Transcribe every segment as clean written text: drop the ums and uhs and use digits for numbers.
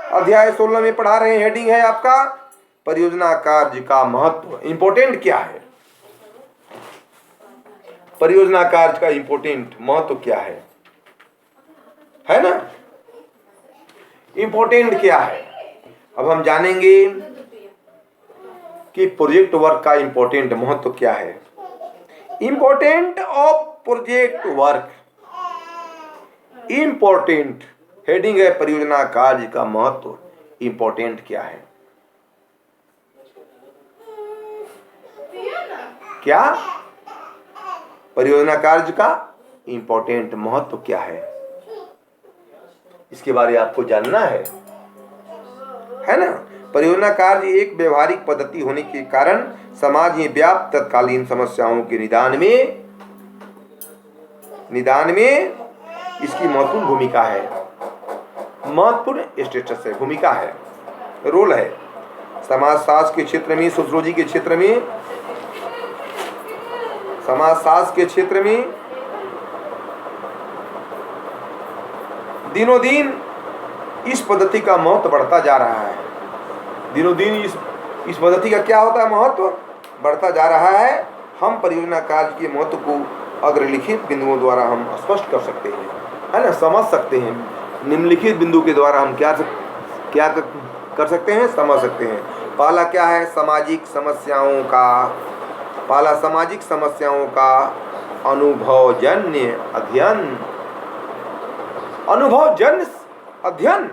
अध्याय 16 में पढ़ा रहे हैं। हेडिंग है आपका परियोजना कार्य का महत्व। इंपोर्टेंट क्या है? परियोजना कार्य का इंपोर्टेंट महत्व क्या है ना? इंपोर्टेंट क्या है? अब हम जानेंगे कि प्रोजेक्ट वर्क का इंपोर्टेंट महत्व क्या है। Important of project work. Important heading है परियोजना कार्य का महत्व। इंपोर्टेंट क्या है? क्या परियोजना कार्य का इंपोर्टेंट महत्व क्या है? इसके बारे में आपको जानना है ना? परियोजना कार्य एक व्यवहारिक पद्धति होने के कारण समाज में व्याप्त तत्कालीन समस्याओं के निदान में इसकी महत्वपूर्ण भूमिका है। महत्वपूर्ण स्टेटस है, भूमिका है, रोल है। समाजशास्त्र के क्षेत्र में, सोशियोलॉजी के क्षेत्र में, समाजशास्त्र के क्षेत्र में दिनों दिन इस पद्धति का महत्व बढ़ता जा रहा है। दिनों दिन इस पद्धति का क्या होता है? महत्व बढ़ता जा रहा है। हम परियोजना कार्य के महत्व को अग्रलिखित बिंदुओं द्वारा हम स्पष्ट कर सकते हैं, है ना? समझ सकते हैं। निम्नलिखित बिंदु के द्वारा हम क्या कर सकते हैं? समझ सकते हैं। पहला क्या है? सामाजिक समस्याओं का अनुभवजन्य अध्ययन। अनुभवजन्य अध्ययन।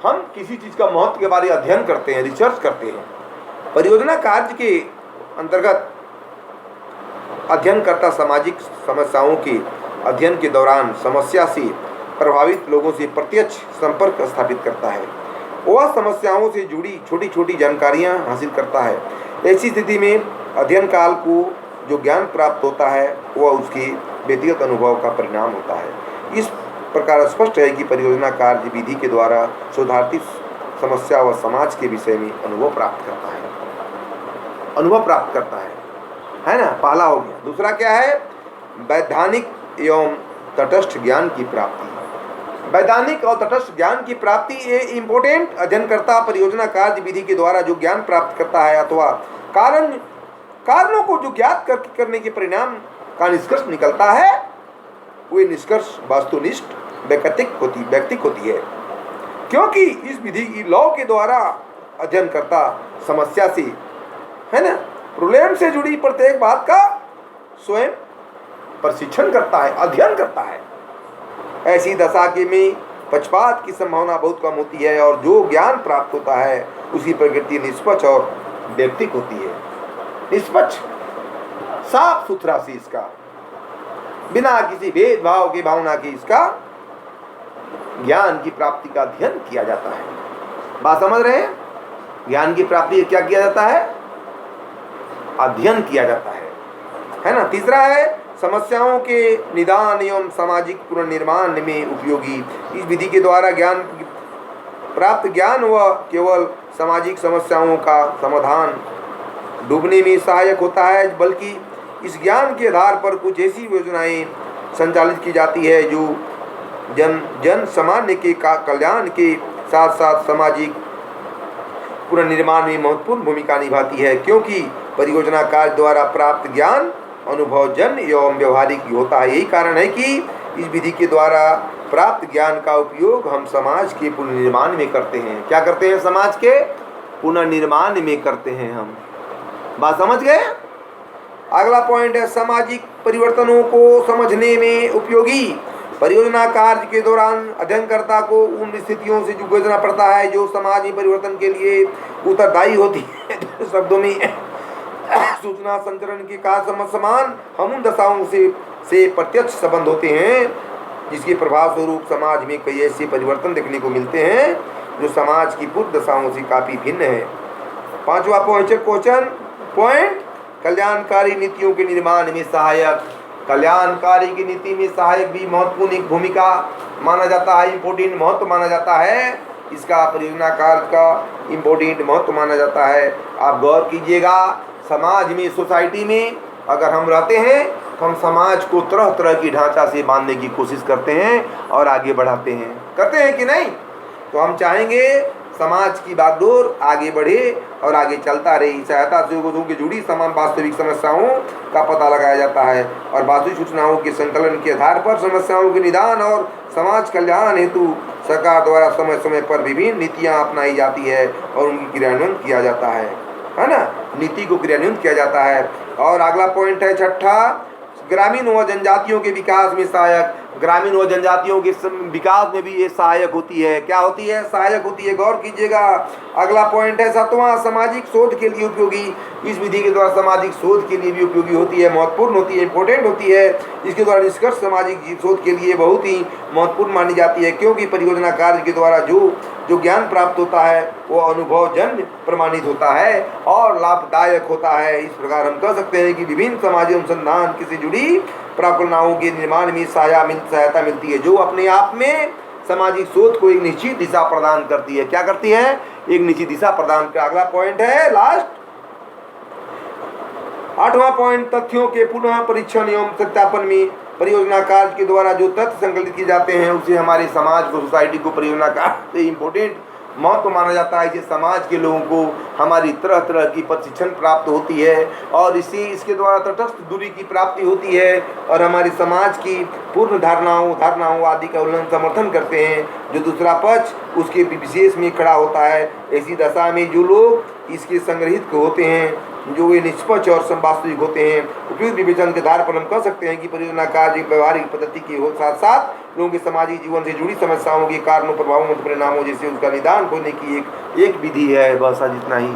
हम किसी चीज का महत्व के बारे में अध्ययन करते हैं, रिसर्च करते हैं। परियोजना कार्य के अंतर्गत अध्ययनकर्ता सामाजिक समस्याओं के अध्ययन के दौरान समस्या से प्रभावित लोगों से प्रत्यक्ष संपर्क स्थापित करता है। वह समस्याओं से जुड़ी छोटी छोटी जानकारियां हासिल करता है। ऐसी स्थिति में अध्ययन काल को जो ज्ञान प्राप्त होता है वह उसके व्यक्तिगत अनुभव का परिणाम होता है। इस प्रकार स्पष्ट है कि परियोजना कार्य विधि के द्वारा शोधार्थी समस्या व समाज के विषय में अनुभव प्राप्त करता है ना? पहला हो गया। दूसरा क्या है? वैधानिक एवं तटस्थ ज्ञान की प्राप्ति। वैधानिक और तटस्थ ज्ञान की प्राप्ति ये इंपोर्टेंट अध्ययनकर्ता परियोजना कार्य विधि के द्वारा जो ज्ञान प्राप्त करता है अथवा कारणों को जो ज्ञात करने के परिणाम का निष्कर्ष निकलता है, वे निष्कर्ष वस्तुनिष्ठ व्यक्तिक होती है। क्योंकि इस विधि की लॉ के द्वारा अध्ययनकर्ता समस्या से, है ना, प्रॉब्लम से जुड़ी प्रत्येक बात का स्वयं प्रशिक्षण करता है, अध्ययन करता है। ऐसी दशा के में पक्षपात की संभावना बहुत कम होती है और जो ज्ञान प्राप्त होता है उसी प्रकृति निष्पक्ष और व्यक्तिक होती है। निष्पक्ष, साफ सुथरा से इसका, बिना किसी भेदभाव की भावना की इसका ज्ञान की प्राप्ति का अध्ययन किया जाता है। बात समझ रहे हैं? ज्ञान की प्राप्ति क्या किया जाता है? अध्ययन किया जाता है ना? तीसरा है समस्याओं के निदान एवं सामाजिक पुनर्निर्माण में उपयोगी। इस विधि के द्वारा प्राप्त ज्ञान व केवल सामाजिक समस्याओं का समाधान ढूंढने में सहायक होता है, बल्कि इस ज्ञान के आधार पर कुछ ऐसी योजनाएं संचालित की जाती है जो जन सामान्य के कल्याण के साथ साथ सामाजिक पुनर्निर्माण में महत्वपूर्ण भूमिका निभाती है। क्योंकि परियोजना कार्य द्वारा प्राप्त ज्ञान अनुभवजन्य एवं व्यवहारिक होता है। यही कारण है कि इस विधि के द्वारा प्राप्त ज्ञान का उपयोग हम समाज के पुनर्निर्माण में करते हैं। क्या करते हैं? समाज के पुनर्निर्माण में करते हैं हम। बात समझ गए? अगला पॉइंट है सामाजिक परिवर्तनों को समझने में उपयोगी। परियोजना कार्य के दौरान अध्ययनकर्ता को उन स्थितियों से जूझना पड़ता है जो समाज में परिवर्तन के लिए उत्तरदायी होती है। शब्दों में सूचना संचरण के कार्य समान हम उन दशाओं से प्रत्यक्ष संबंध होते हैं जिसके प्रभाव स्वरूप समाज में कई ऐसे परिवर्तन देखने को मिलते हैं जो समाज की पूर्व दशाओं से काफी भिन्न है। पांचवा पॉइंट कल्याणकारी नीतियों के निर्माण में सहायक। कल्याणकारी की नीति में सहायक भी महत्वपूर्ण एक भूमिका माना जाता है, इम्पोर्टेंट महत्व माना जाता है। इसका परियोजना कार्य का इम्पोर्टेंट महत्व माना जाता है। आप गौर कीजिएगा, समाज में, सोसाइटी में अगर हम रहते हैं तो हम समाज को तरह तरह की ढांचा से बांधने की कोशिश करते हैं और आगे बढ़ाते हैं, करते हैं कि नहीं? तो हम चाहेंगे समाज की बागडोर आगे बढ़े और आगे चलता रहे। सहायता सहयोगों की जुड़ी तमाम वास्तविक समस्याओं का पता लगाया जाता है और वास्तविक सूचनाओं के संकलन के आधार पर समस्याओं के निदान और समाज कल्याण हेतु सरकार द्वारा समय समय पर विभिन्न नीतियां अपनाई जाती है और उनकी क्रियान्वयन किया जाता है ना, नीति को क्रियान्वयन किया जाता है। और अगला पॉइंट है छठा, ग्रामीण व जनजातियों के विकास में सहायक। ग्रामीण व जनजातियों के विकास में भी ये सहायक होती है। क्या होती है? सहायक होती है। गौर कीजिएगा। अगला पॉइंट है सातवां, सामाजिक शोध के लिए उपयोगी। इस विधि के द्वारा सामाजिक शोध के लिए भी उपयोगी होती है, महत्वपूर्ण होती है, इंपॉर्टेंट होती है। इसके द्वारा निष्कर्ष सामाजिक शोध के लिए बहुत ही महत्वपूर्ण मानी जाती है, क्योंकि परियोजना कार्य के द्वारा जो ज्ञान प्राप्त होता है वो अनुभवजन्य प्रमाणित होता है और लाभदायक होता है। इस प्रकार हम कह सकते हैं कि विभिन्न सामाजिक अनुसंधान से जुड़ी प्राकलनाओं के निर्माण में सहायता मिलती है, जो अपने आप में सामाजिक शोध को एक निश्चित दिशा प्रदान करती है। क्या करती है? एक निश्चित दिशा प्रदान कर। अगला पॉइंट है लास्ट, आठवां पॉइंट, तथ्यों के पुनः परीक्षण एवं सत्यापन में। परियोजना कार्य के द्वारा जो तथ्य संकलित किए जाते हैं उसे हमारे समाज को, सोसाइटी को परियोजना कार्य से इम्पोर्टेंट महत्व माना जाता है। जिस समाज के लोगों को हमारी तरह तरह की प्रशिक्षण प्राप्त होती है और इसके द्वारा तटस्थ दूरी की प्राप्ति होती है और हमारे समाज की पूर्ण धारणाओं आदि का उल्लंघन समर्थन करते हैं, जो दूसरा पक्ष उसके विशेष में खड़ा होता है। ऐसी दशा में जो लोग इसके संग्रहित होते हैं, जो वे निष्पक्ष और वास्तविक होते हैं, उपयुक्त विवेचन के आधार पर हम कह सकते हैं कि परियोजना कार्य व्यवहारिक पद्धति के साथ साथ लोगों के सामाजिक जीवन से जुड़ी समस्याओं के कारणों, प्रभावों, परिणामों जैसे उसका निदान होने की एक विधि है। बस आज इतना ही।